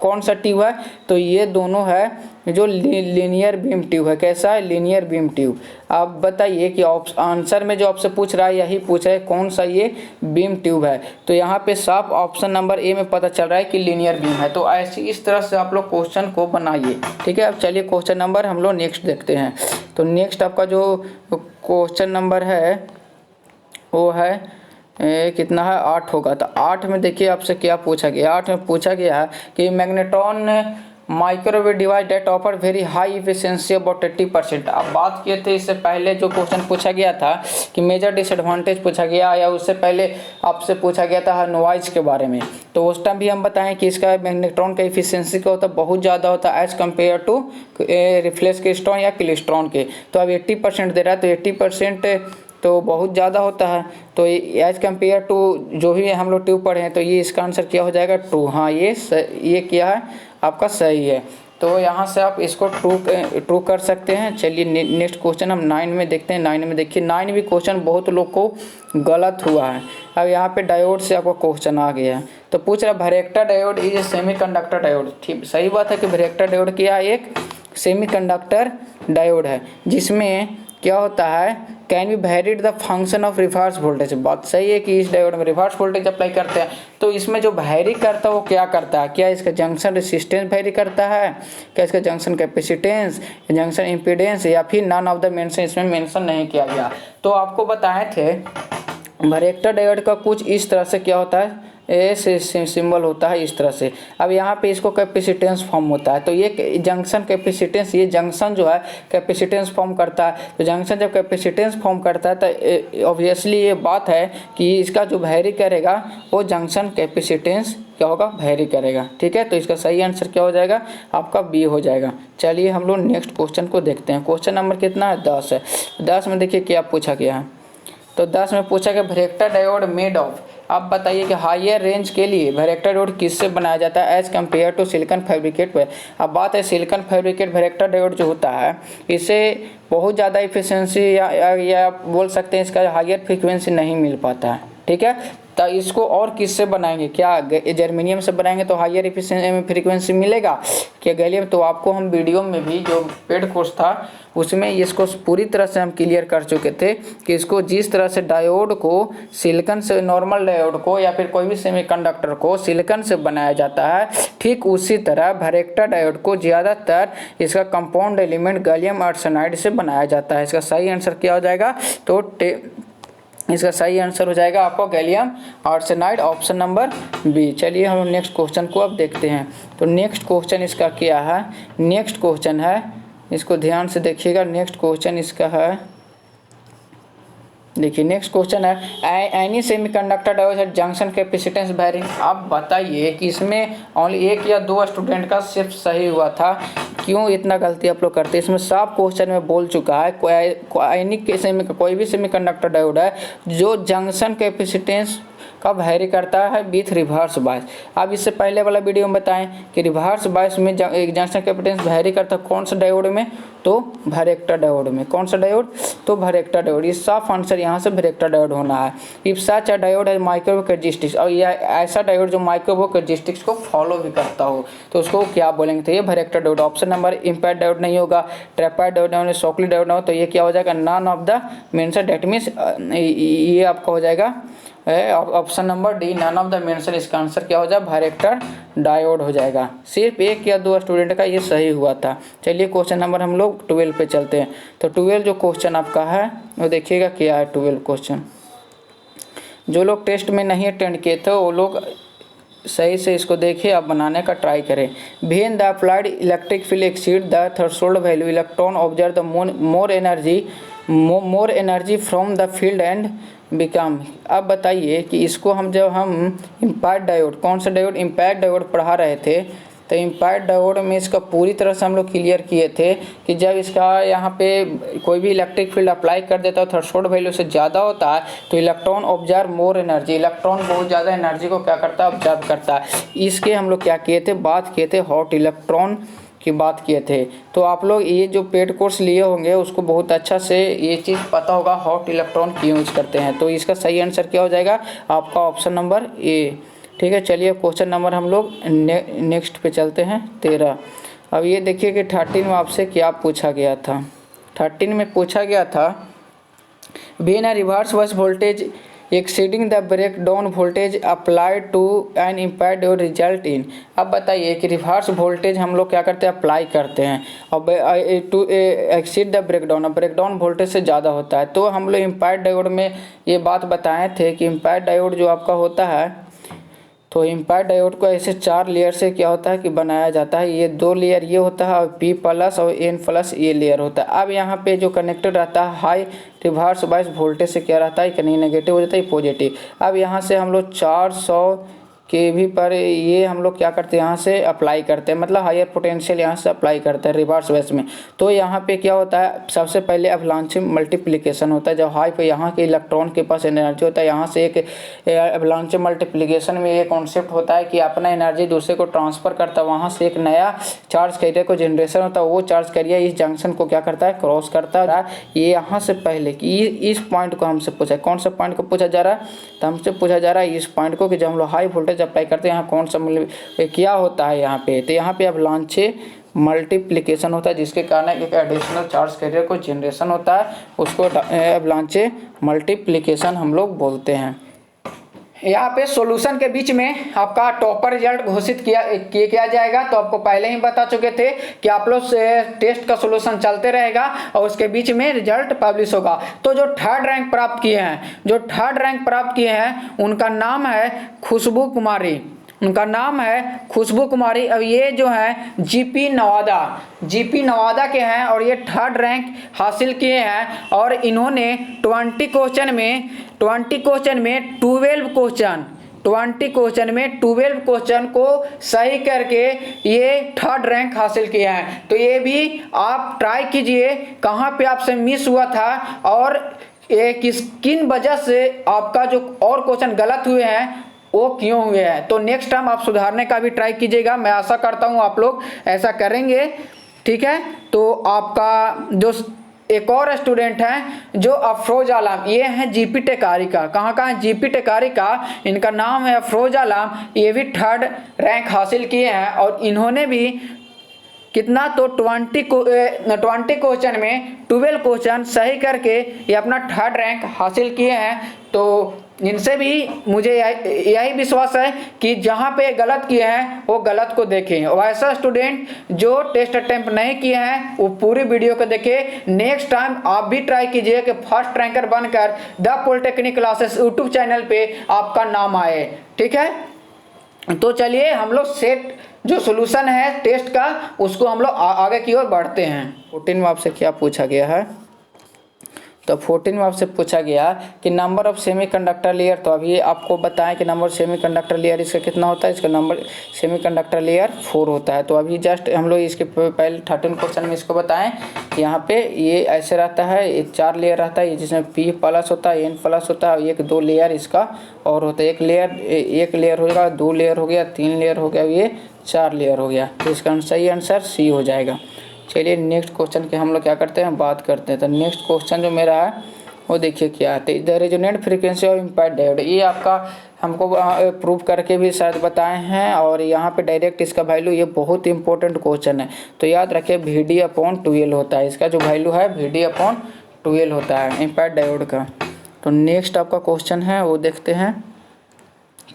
कौन सा ट्यूब है, तो ये दोनों है जो लीनियर बीम ट्यूब है। कैसा है, लीनियर बीम ट्यूब। आप बताइए कि आंसर में जो आपसे पूछ रहा है यही पूछ रहा है कौन सा ये बीम ट्यूब है, तो यहाँ पे साफ ऑप्शन नंबर ए में पता चल रहा है कि लीनियर बीम है। तो ऐसी इस तरह से आप लोग क्वेश्चन को बनाइए, ठीक है। अब चलिए क्वेश्चन नंबर हम लोग नेक्स्ट देखते हैं। तो नेक्स्ट आपका जो क्वेश्चन नंबर है वो है कितना है, 8 होगा। तो 8 में देखिए आपसे क्या पूछा गया। 8 में पूछा गया है कि magnetron microwave device that offer very high efficiency about 80%। अब बात किए थे इससे पहले जो क्वेश्चन पूछा गया था कि मेजर डिसएडवांटेज पूछा गया, या उससे पहले आपसे पूछा गया था नॉइज के बारे में। तो उस टाइम भी हम बताएं कि इसका मैग्नेट्रॉन का इफिशियंसी क्या होता है, बहुत ज़्यादा होता है as compare to reflex klystron या क्लेस्ट्रॉन के। तो अब 80% दे रहा है, तो 80% तो बहुत ज़्यादा होता है। तो एज कम्पेयर टू जो भी हम लोग ट्यूब पढ़े हैं, तो ये इसका आंसर क्या हो जाएगा, ट्रू। हाँ ये क्या है आपका सही है। तो यहाँ से आप इसको ट्रू कर सकते हैं। चलिए नेक्स्ट क्वेश्चन हम 9 में देखते हैं। 9 में देखिए, 9 भी क्वेश्चन बहुत लोग को गलत हुआ है। अब यहाँ पे डायोड से आपका क्वेश्चन आ गया है। तो पूछ रहा varactor diode is a semiconductor diode. ठीक, सही बात है कि वैरेक्टर डायोड क्या है, एक सेमीकंडक्टर डायोड है जिसमें क्या होता है, can be varied the function of reverse voltage. बात सही है कि इस डायोड में रिवर्स वोल्टेज अप्लाई करते हैं, तो इसमें जो वेरी करता है वो क्या करता है, क्या इसका जंक्शन रेसिस्टेंस वेरी करता है, क्या इसका जंक्शन कैपेसिटेंस, जंक्शन इम्पीडेंस, या फिर नन ऑफ द मेंशन, इसमें मेंशन नहीं किया गया। तो आपको बताए थे वैरेक्टर डायोड का कुछ इस तरह से क्या होता है, ऐसे सिंबल होता है इस तरह से। अब यहाँ पे इसको कैपेसिटेंस फॉर्म होता है, तो ये जंक्शन कैपेसिटेंस, ये जंक्शन जो है कैपेसिटेंस फॉर्म करता है। तो जंक्शन जब कैपेसिटेंस फॉर्म करता है तो ऑब्वियसली ये बात है कि इसका जो वेरी करेगा वो जंक्शन कैपेसिटेंस क्या होगा, वेरी करेगा। ठीक है, तो इसका सही आंसर क्या हो जाएगा आपका बी हो जाएगा। चलिए हम लोग नेक्स्ट क्वेश्चन को देखते हैं। क्वेश्चन नंबर कितना है, 10 है। 10 में देखिए क्या पूछा गया है। तो 10 में पूछा गया वैरेक्टर डायोड मेड ऑफ। आप बताइए कि हायर रेंज के लिए वैरेक्टर डायोड किससे बनाया जाता है as compare to silicon fabricate पर। अब बात है सिलिकॉन फैब्रिकेट वैरेक्टर डायोड जो होता है इसे बहुत ज़्यादा इफिशियंसी या बोल सकते हैं इसका हायर फ्रीक्वेंसी नहीं मिल पाता है। ठीक है, तो इसको और किससे बनाएंगे, क्या जर्मेनियम से बनाएंगे तो हायर फ्रीक्वेंसी मिलेगा, क्या गैलियम। तो आपको हम वीडियो में भी जो पेड कोर्स था उसमें इसको पूरी तरह से हम क्लियर कर चुके थे कि इसको जिस तरह से डायोड को सिलिकॉन से, नॉर्मल डायोड को या फिर कोई भी सेमीकंडक्टर को सिलिकॉन से बनाया जाता है, ठीक उसी तरह वैरेक्टर डायोड को ज़्यादातर इसका कंपाउंड एलिमेंट गैलियम आर्सेनाइड से बनाया जाता है। इसका सही आंसर क्या हो जाएगा, तो इसका सही आंसर हो जाएगा आपको gallium arsenide, option number B. चलिए हम नेक्स्ट क्वेश्चन को अब देखते हैं। तो नेक्स्ट क्वेश्चन इसका क्या है, नेक्स्ट क्वेश्चन है, इसको ध्यान से देखिएगा। नेक्स्ट क्वेश्चन इसका है, देखिए नेक्स्ट क्वेश्चन है any semiconductor diode junction capacitance varying. आप बताइए कि इसमें ओनली 1 या 2 स्टूडेंट का सिर्फ सही हुआ था, क्यों इतना गलती आप लोग करते हैं। इसमें साफ क्वेश्चन में बोल चुका है कोई भी सेमीकंडक्टर डायोड है जो जंक्शन कैपेसिटेंस का वेरी करता है विथ रिवर्स बायस। अब इससे पहले वाला वीडियो में बताएं कि रिवर्स बायस में जंक्शन कैपेसिटेंस वेरी करता है कौन सा डायोड में, तो वैरेक्टर डायोड में। कौन सा डायोड, तो वैरेक्टर डायोड। ये साफ आंसर यहाँ से वैरेक्टर डायोड होना है। इफ सच अ डायोड है माइक्रोवेव कैरेक्टरिस्टिक्स, और यह ऐसा डायोड जो माइक्रोवेव कैरेक्टरिस्टिक्स को फॉलो भी करता हो तो उसको क्या बोलेंगे, तो ये varactor diode. Option number impact diode नहीं होगा, ट्रैपेड डायोड नहीं होगा, शॉकली डायोड ना हो, तो ये क्या हो जाएगा, none of the mention. That means ये आपका हो जाएगा option number D, none of the mention. इसका आंसर क्या हो जाए, वैरेक्टर डायोड हो जाएगा। सिर्फ 1 या 2 स्टूडेंट का ये सही हुआ था। चलिए क्वेश्चन नंबर हम लोग 12 पे चलते हैं। तो 12 जो क्वेश्चन आपका है वो देखिएगा क्या है। 12 क्वेश्चन जो लोग टेस्ट में नहीं अटेंड किए थे वो लोग सही से इसको देखिए, आप बनाने का ट्राई करें। When the applied electric field exceed the threshold value electron observe the more energy from the field and become. अब बताइए कि इसको हम इम्पैक्ट डायोड, कौन सा डायोड, इम्पैक्ट डायोड पढ़ा रहे थे, तो इम्पैक्ट डायोड में इसका पूरी तरह से हम लोग क्लियर किए थे कि जब इसका यहाँ पे कोई भी इलेक्ट्रिक फील्ड अप्लाई कर देता है थ्रेशोल्ड वैल्यू से ज़्यादा होता है तो electron observe more energy, electron बहुत ज़्यादा एनर्जी को क्या करता है, ऑब्जर्व करता है। इसके हम लोग क्या किए थे, बात किए थे हॉट इलेक्ट्रॉन की बात किए थे। तो आप लोग ये जो पेड कोर्स लिए होंगे उसको बहुत अच्छा से ये चीज़ पता होगा हॉट इलेक्ट्रॉन क्यों यूज करते हैं। तो इसका सही आंसर क्या हो जाएगा आपका ऑप्शन नंबर ए। ठीक है, चलिए क्वेश्चन नंबर हम लोग नेक्स्ट पे चलते हैं 13। अब ये देखिए कि 13 में आपसे क्या पूछा गया था। 13 में पूछा गया था when a reverse bias voltage exceeding the breakdown voltage applied to an impact और रिजल्ट इन। अब बताइए कि रिवर्स वोल्टेज हम लोग क्या करते हैं अप्लाई करते हैं अब टू एक्सीड द ब्रेकडाउन, अब ब्रेकडाउन वोल्टेज से ज़्यादा होता है। तो हम लोग इम्पैक्ट डायोड में ये बात बताए थे कि इम्पैक्ट डायोड जो आपका होता है, तो इम्पैक्ट डायोड को ऐसे 4 लेयर से क्या होता है कि बनाया जाता है। ये 2 लेयर ये होता है और P प्लस और N प्लस ये लेयर होता है। अब यहाँ पे जो कनेक्टेड रहता है हाई रिवर्स बायस वोल्टेज से क्या रहता है कि नहीं नेगेटिव हो जाता है पॉजिटिव। अब यहाँ से हम लोग 400 kV पर ये हम लोग क्या करते हैं यहाँ से अप्लाई करते हैं, मतलब हायर पोटेंशियल यहाँ से अप्लाई करते हैं रिवर्स बेस में। तो यहाँ पे क्या होता है सबसे पहले अवलांच मल्टीप्लिकेशन होता है। जब हाई पे यहाँ के इलेक्ट्रॉन के पास एनर्जी होता है, यहाँ से एक अवलांच मल्टीप्लिकेशन में ये कॉन्सेप्ट होता है कि अपना एनर्जी दूसरे को ट्रांसफर करता है, वहाँ से एक नया चार्ज कैरियर को जनरेशन होता है। वो चार्ज कैरियर इस जंक्शन को क्या करता है क्रॉस करता है। ये यहाँ से पहले कि इस पॉइंट को हमसे पूछा, कौन सा पॉइंट को पूछा जा रहा है, तो हमसे पूछा जा रहा है इस पॉइंट को कि जब हम लोग हाई वोल्टेज अप्लाई करते हैं यहाँ कौन सा क्या होता है यहाँ पे, तो यहाँ पे अवलांच मल्टीप्लिकेशन होता है जिसके कारण एक एडिशनल चार्ज कैरियर को जनरेशन होता है, उसको अवलांच मल्टीप्लिकेशन हम लोग बोलते हैं। यहाँ पे सॉल्यूशन के बीच में आपका टॉपर रिजल्ट घोषित किया जाएगा। तो आपको पहले ही बता चुके थे कि आप लोग टेस्ट का सॉल्यूशन चलते रहेगा और उसके बीच में रिजल्ट पब्लिश होगा। तो जो थर्ड रैंक प्राप्त किए हैं उनका नाम है खुशबू कुमारी, उनका नाम है खुशबू कुमारी। अब ये जो है जीपी नवादा के हैं और ये थर्ड रैंक हासिल किए हैं। और इन्होंने 20 क्वेश्चन में 12 क्वेश्चन को सही करके ये थर्ड रैंक हासिल किया है। तो ये भी आप ट्राई कीजिए कहाँ पे आपसे मिस हुआ था और किन वजह से आपका जो और क्वेश्चन गलत हुए हैं वो क्यों हुए हैं। तो नेक्स्ट टाइम आप सुधारने का भी ट्राई कीजिएगा। मैं आशा करता हूँ आप लोग ऐसा करेंगे। ठीक है, तो आपका जो एक और स्टूडेंट हैं जो अफरोज आलम, ये हैं जीपी टेकारी का। कहाँ का है जीपी टेकारी का, इनका नाम है अफरोज आलम। ये भी थर्ड रैंक हासिल किए हैं और इन्होंने भी कितना तो 20 क्वेश्चन में 12 क्वेश्चन सही करके ये अपना थर्ड रैंक हासिल किए हैं। तो इनसे भी मुझे यही विश्वास है कि जहाँ पे गलत किए हैं वो गलत को देखें। और ऐसा स्टूडेंट जो टेस्ट अटेम्प्ट नहीं किए हैं वो पूरी वीडियो को देखें। नेक्स्ट टाइम आप भी ट्राई कीजिए कि फर्स्ट रैंकर बनकर the polytechnic classes YouTube channel पे आपका नाम आए। ठीक है, तो चलिए हम लोग सेट जो सोल्यूशन है टेस्ट का उसको हम लोग आगे की ओर बढ़ते हैं। 14 में आपसे क्या पूछा गया है, तो 14 में आपसे पूछा गया कि नंबर ऑफ सेमीकंडक्टर लेयर। तो अभी आपको बताएं कि नंबर सेमीकंडक्टर लेयर इसका कितना होता है, इसका नंबर सेमीकंडक्टर लेयर 4 होता है। तो अभी जस्ट हम लोग इसके पहले 13 क्वेश्चन में इसको बताएं कि यहाँ पे ये ऐसे रहता है, ये 4 लेयर रहता है जिसमें P प्लस होता है, N प्लस होता है, एक 2 लेयर इसका और होता है। एक लेयर होगा, 2 लेयर हो गया, 3 लेयर हो गया, ये 4 लेयर हो गया। तो इसका सही आंसर सी हो जाएगा। चलिए नेक्स्ट क्वेश्चन के हम लोग क्या करते हैं बात करते हैं। तो नेक्स्ट क्वेश्चन जो मेरा है वो देखिए क्या है, the resonant frequency of impact diode. ये आपका हमको प्रूव करके भी शायद बताए हैं और यहाँ पे डायरेक्ट इसका वैल्यू, ये बहुत इंपॉर्टेंट क्वेश्चन है। तो याद रखिए VD/12 होता है, इसका जो वैल्यू है VD/12 होता है इम्पैक्ट डायोड का। तो नेक्स्ट आपका क्वेश्चन है वो देखते हैं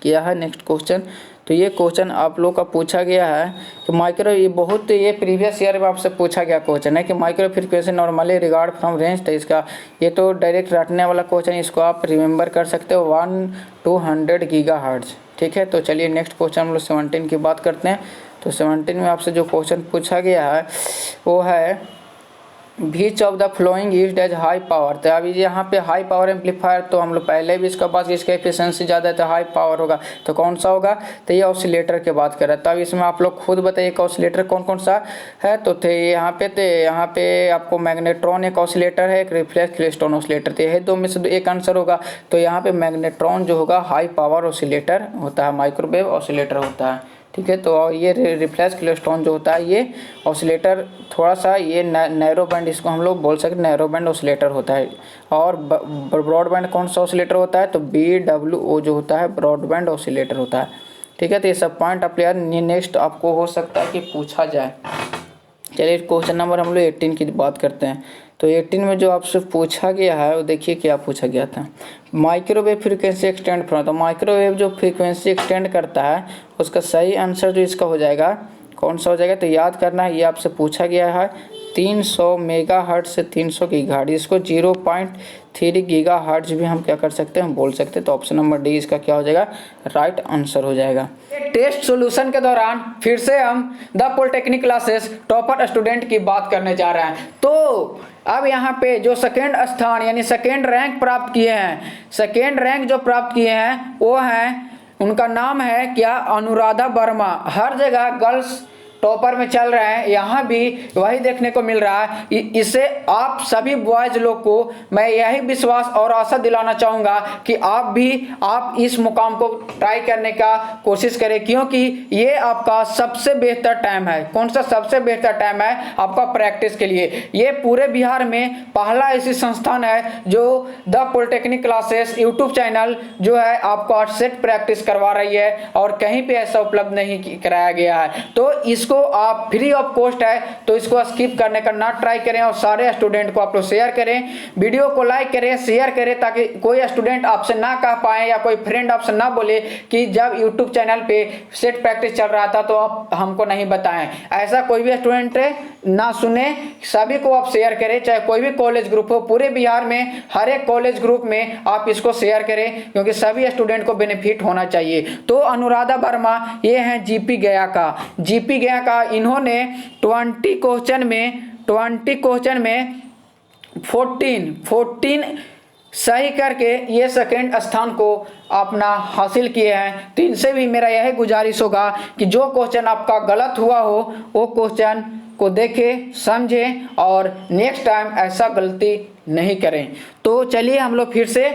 क्या है नेक्स्ट क्वेश्चन। तो ये क्वेश्चन आप लोग का पूछा गया है कि ये प्रीवियस ईयर में आपसे पूछा गया क्वेश्चन है कि micro frequency normally regard from range. तो इसका ये तो डायरेक्ट रटने वाला क्वेश्चन, इसको आप रिमेंबर कर सकते हो 1-200 गीगाहर्ट्ज। ठीक है, तो चलिए नेक्स्ट क्वेश्चन हम लोग 17 की बात करते हैं। तो 17 में आपसे जो क्वेश्चन पूछा गया है वो है which of the following used as high power. तो अभी यहाँ पे हाई पावर एम्पलीफायर, तो हम लोग पहले भी इसका बात, इसका एफिशिएंसी ज़्यादा है तो हाई पावर होगा। तो कौन सा होगा, तो ये ऑसिलेटर की बात कर रहा है। तो अब इसमें आप लोग खुद बताइए कि ऑसिलेटर कौन कौन सा है। तो थे यहाँ पे आपको मैग्नेट्रॉन एक ऑसिलेटर है, एक रिफ्लेक्स क्लेस्ट्रॉन ऑसिलेटर। तो यही 2 में से एक आंसर होगा। तो यहाँ पे मैग्नेट्रॉन जो होगा हाई पावर ऑसिलेटर होता है, माइक्रोवेव ऑसिलेटर होता है। ठीक है। तो ये रिफ्लेक्स क्लेस्ट्रॉन जो होता है ये ऑसिलेटर थोड़ा सा ये नैरो बैंड, इसको हम लोग बोल सकते हैं नैरो बैंड ऑसिलेटर होता है। और ब्रॉड बैंड कौन सा ऑसिलेटर होता है, तो BWO जो होता है ब्रॉड बैंड ऑसिलेटर होता है। ठीक है। तो ये सब पॉइंट आप यार नेक्स्ट आपको हो सकता है कि पूछा जाए। चलिए क्वेश्चन नंबर हम लोग 18 की बात करते हैं। तो 18 में जो आपसे पूछा गया है वो देखिए क्या पूछा गया था। माइक्रोवेव फ्रीक्वेंसी एक्सटेंड फ्रॉम, तो माइक्रोवेव जो फ्रीक्वेंसी एक्सटेंड करता है उसका सही आंसर जो इसका हो जाएगा कौन सा हो जाएगा, तो याद करना है ये आपसे पूछा गया है 300 मेगाहर्ट्ज से 300 गीगाहर्ट्ज, इसको 0.3 गीगाहर्ट्ज भी हम क्या कर सकते हैं, हम बोल सकते हैं। तो ऑप्शन नंबर डी इसका क्या हो जाएगा, राइट आंसर हो जाएगा। टेस्ट सॉल्यूशन के दौरान फिर से हम the polytechnic classes topper student की बात करने जा रहे हैं। तो अब यहाँ पे जो सेकेंड स्थान यानी सेकेंड रैंक प्राप्त किए हैं, सेकेंड रैंक जो प्राप्त किए हैं वो हैं, उनका नाम है क्या, अनुराधा वर्मा। हर जगह गर्ल्स टॉपर में चल रहे हैं, यहाँ भी वही देखने को मिल रहा है। इससे आप सभी बॉयज लोग को मैं यही विश्वास और आशा दिलाना चाहूँगा कि आप इस मुकाम को ट्राई करने का कोशिश करें, क्योंकि ये आपका सबसे बेहतर टाइम है। कौन सा सबसे बेहतर टाइम है आपका प्रैक्टिस के लिए। ये पूरे बिहार में पहला ऐसी संस्थान है जो the polytechnic classes YouTube channel जो है आपको सेट प्रैक्टिस करवा रही है, और कहीं पे ऐसा उपलब्ध नहीं कराया गया है। तो इसको आप फ्री ऑफ कॉस्ट है, तो इसको स्किप करने का ना ट्राई करें, और सारे स्टूडेंट को आप लोग शेयर करें, वीडियो को लाइक करें, शेयर करें, ताकि कोई स्टूडेंट आपसे ना कह पाए या कोई फ्रेंड आपसे ना बोले कि जब यूट्यूब चैनल पे सेट प्रैक्टिस चल रहा था तो आप हमको नहीं बताएं। ऐसा कोई भी स्टूडेंट ना सुने, सभी को आप शेयर करें, चाहे कोई भी कॉलेज ग्रुप हो, पूरे बिहार में हर एक कॉलेज ग्रुप में आप इसको शेयर करें, क्योंकि सभी स्टूडेंट को बेनिफिट होना चाहिए। तो अनुराधा वर्मा ये हैं जीपी गया का इन्होंने 20 क्वेश्चन में 14 सही करके ये सेकेंड स्थान को अपना हासिल किए हैं। तो इनसे भी मेरा यही गुजारिश होगा कि जो क्वेश्चन आपका गलत हुआ हो वो क्वेश्चन को देखें, समझें, और नेक्स्ट टाइम ऐसा गलती नहीं करें। तो चलिए हम लोग फिर से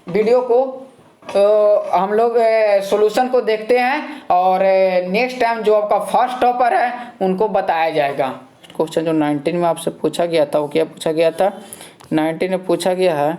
वीडियो को हम लोग सॉल्यूशन को देखते हैं, और नेक्स्ट टाइम जो आपका फर्स्ट टॉपर है उनको बताया जाएगा। क्वेश्चन जो 19 में आपसे पूछा गया था वो क्या पूछा गया था, 19 में पूछा गया है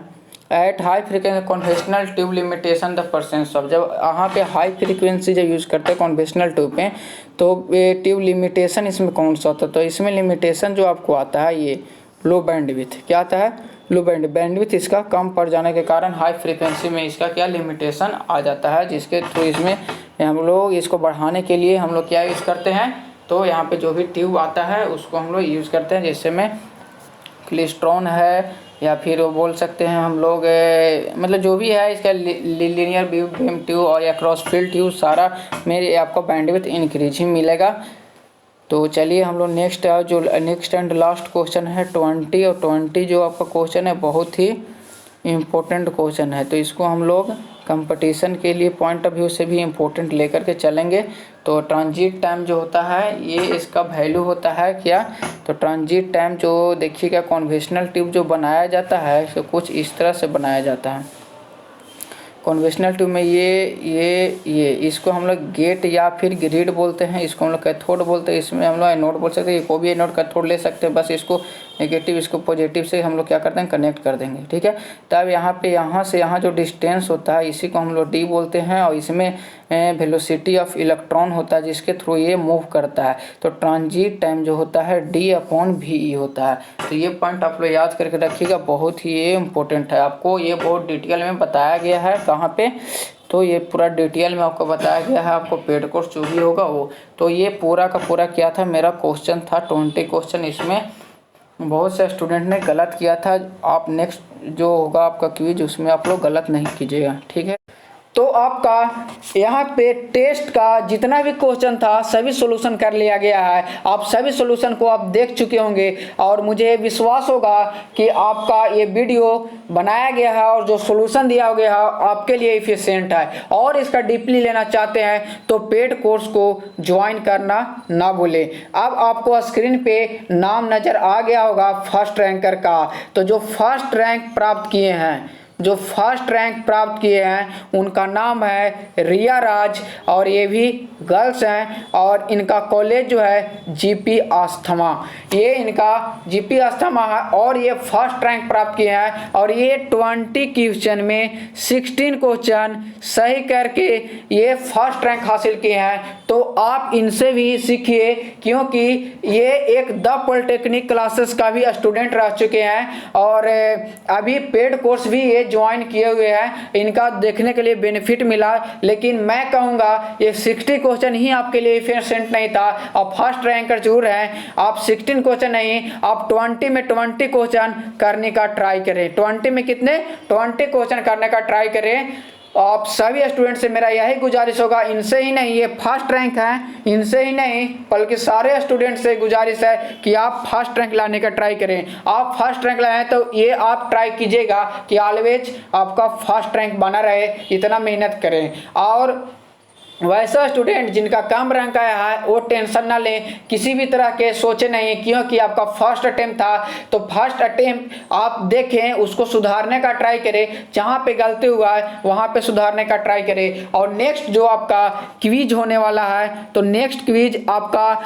at high frequency conventional tube limitation the percent of, जब यहाँ पे हाई फ्रीक्वेंसी जब यूज़ करते हैं कन्वेंशनल ट्यूब में, तो ये ट्यूब लिमिटेशन इसमें कौन सा होता है, तो इसमें लिमिटेशन जो आपको आता है ये लो बैंडविड्थ, क्या आता है, लो बैंडविड्थ इसका कम पड़ जाने के कारण हाई फ्रीक्वेंसी में इसका क्या लिमिटेशन आ जाता है, जिसके थ्रू इसमें हम लोग इसको बढ़ाने के लिए हम लोग क्या यूज़ करते हैं, तो यहाँ पे जो भी ट्यूब आता है उसको हम लोग यूज़ करते हैं, जैसे में क्लेस्ट्रॉन है, या फिर वो बोल सकते हैं हम लोग मतलब जो भी है इसका लीनियर बीम ट्यूब और या क्रॉस फील्ड ट्यूब, सारा में आपको बैंडविड्थ इंक्रीज ही मिलेगा। तो चलिए हम लोग नेक्स्ट एंड लास्ट क्वेश्चन है 20, और 20 जो आपका क्वेश्चन है बहुत ही इम्पोर्टेंट क्वेश्चन है, तो इसको हम लोग कंपटीशन के लिए पॉइंट ऑफ व्यू से भी इम्पोर्टेंट लेकर के चलेंगे। तो ट्रांजिट टाइम जो होता है ये इसका वैल्यू होता है क्या, तो ट्रांजिट टाइम जो देखिएगा कन्वेंशनल ट्यूब जो बनाया जाता है तो कुछ इस तरह से बनाया जाता है। कन्वेंशनल ट्यूब में ये इसको हम लोग गेट या फिर ग्रिड बोलते हैं, इसको हम लोग कैथोड बोलते हैं, इसमें हम लोग एनोड बोल सकते हैं, कोई भी एनोड कैथोड ले सकते हैं, बस इसको नेगेटिव इसको पॉजिटिव से हम लोग क्या करते हैं कनेक्ट कर देंगे। ठीक है। तब यहाँ से यहाँ जो डिस्टेंस होता है इसी को हम लोग डी बोलते हैं, और इसमें वेलोसिटी ऑफ इलेक्ट्रॉन होता है जिसके थ्रू ये मूव करता है। तो ट्रांजिट टाइम जो होता है D/VE होता है। तो ये पॉइंट आप लोग याद करके रखिएगा, बहुत ही ये इम्पोर्टेंट है, आपको ये बहुत डिटेल में बताया गया है कहाँ पे, तो ये पूरा डिटेल में आपको बताया गया है, आपको पेड कोर्स जो भी होगा वो। तो ये पूरा का पूरा क्या था, मेरा क्वेश्चन था 20 क्वेश्चन, इसमें बहुत से स्टूडेंट ने गलत किया था। आप नेक्स्ट जो होगा आपका क्विज उसमें आप लोग गलत नहीं कीजिएगा। ठीक है। तो आपका यहाँ पे टेस्ट का जितना भी क्वेश्चन था सभी सॉल्यूशन कर लिया गया है। आप सभी सॉल्यूशन को आप देख चुके होंगे, और मुझे विश्वास होगा कि आपका ये वीडियो बनाया गया है और जो सॉल्यूशन दिया गया है आपके लिए इफिशिएंट है, और इसका डीपली लेना चाहते हैं तो पेड कोर्स को ज्वाइन करना ना भूलें। अब आपको स्क्रीन पे नाम नज़र आ गया होगा फर्स्ट रैंकर का, तो जो फर्स्ट रैंक प्राप्त किए हैं, जो फर्स्ट रैंक प्राप्त किए हैं उनका नाम है रिया राज, और ये भी गर्ल्स हैं, और इनका कॉलेज जो है जीपी आस्थमा, ये इनका जीपी आस्थमा है, और ये फर्स्ट रैंक प्राप्त किए हैं, और ये 20 क्वेश्चन में 16 क्वेश्चन सही करके ये फर्स्ट रैंक हासिल किए हैं। तो आप इनसे भी सीखिए, क्योंकि ये एक द पॉलिटेक्निक क्लासेस का भी स्टूडेंट रह चुके हैं, और अभी पेड कोर्स भी ये ज्वाइन किए हुए हैं। इनका देखने के लिए बेनिफिट मिला, लेकिन मैं कहूँगा ये 60 क्वेश्चन ही आपके लिए एफिशिएंट नहीं था। आप फर्स्ट रैंकर जरूर हैं, आप 16 क्वेश्चन नहीं, आप 20 में 20 क्वेश्चन करने का ट्राई करें। 20 में कितने? 20 क्वेश्चन करने का ट्राई करें। आप सभी स्टूडेंट से मेरा यही गुजारिश होगा, इनसे ही नहीं, ये फर्स्ट रैंक है, इनसे ही नहीं बल्कि सारे स्टूडेंट से गुजारिश है कि आप फर्स्ट रैंक लाने का ट्राई करें। आप फर्स्ट रैंक लाएं तो ये आप ट्राई कीजिएगा कि ऑलवेज आपका फर्स्ट रैंक बना रहे, इतना मेहनत करें। और वैसा स्टूडेंट जिनका कम रैंक आया है वो टेंशन ना लें, किसी भी तरह के सोचे नहीं, क्योंकि आपका फर्स्ट अटेम्प्ट था। तो फर्स्ट अटेम्प्ट आप देखें, उसको सुधारने का ट्राई करें, जहाँ पे गलती हुआ है वहाँ पे सुधारने का ट्राई करें। और नेक्स्ट जो आपका क्विज होने वाला है, तो नेक्स्ट क्विज आपका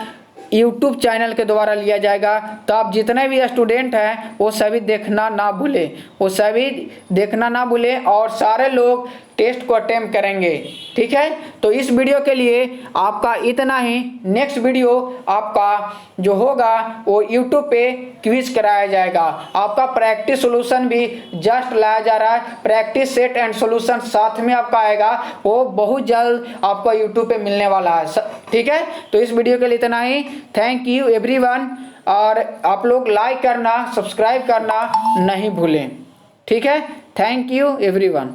यूट्यूब चैनल के द्वारा लिया जाएगा। तो आप जितने भी स्टूडेंट हैं वो सभी देखना ना भूलें, वो सभी देखना ना भूलें, और सारे लोग टेस्ट को अटेम्प्ट करेंगे, ठीक है। तो इस वीडियो के लिए आपका इतना ही। नेक्स्ट वीडियो आपका जो होगा वो यूट्यूब पे क्विज कराया जाएगा। आपका प्रैक्टिस सॉल्यूशन भी जस्ट लाया जा रहा है, प्रैक्टिस सेट एंड सॉल्यूशन साथ में आपका आएगा, वो बहुत जल्द आपको यूट्यूब पे मिलने वाला है, ठीक है। तो इस वीडियो के लिए इतना ही। थैंक यू एवरीवन, और आप लोग लाइक करना, सब्सक्राइब करना नहीं भूलें, ठीक है। Thank you everyone.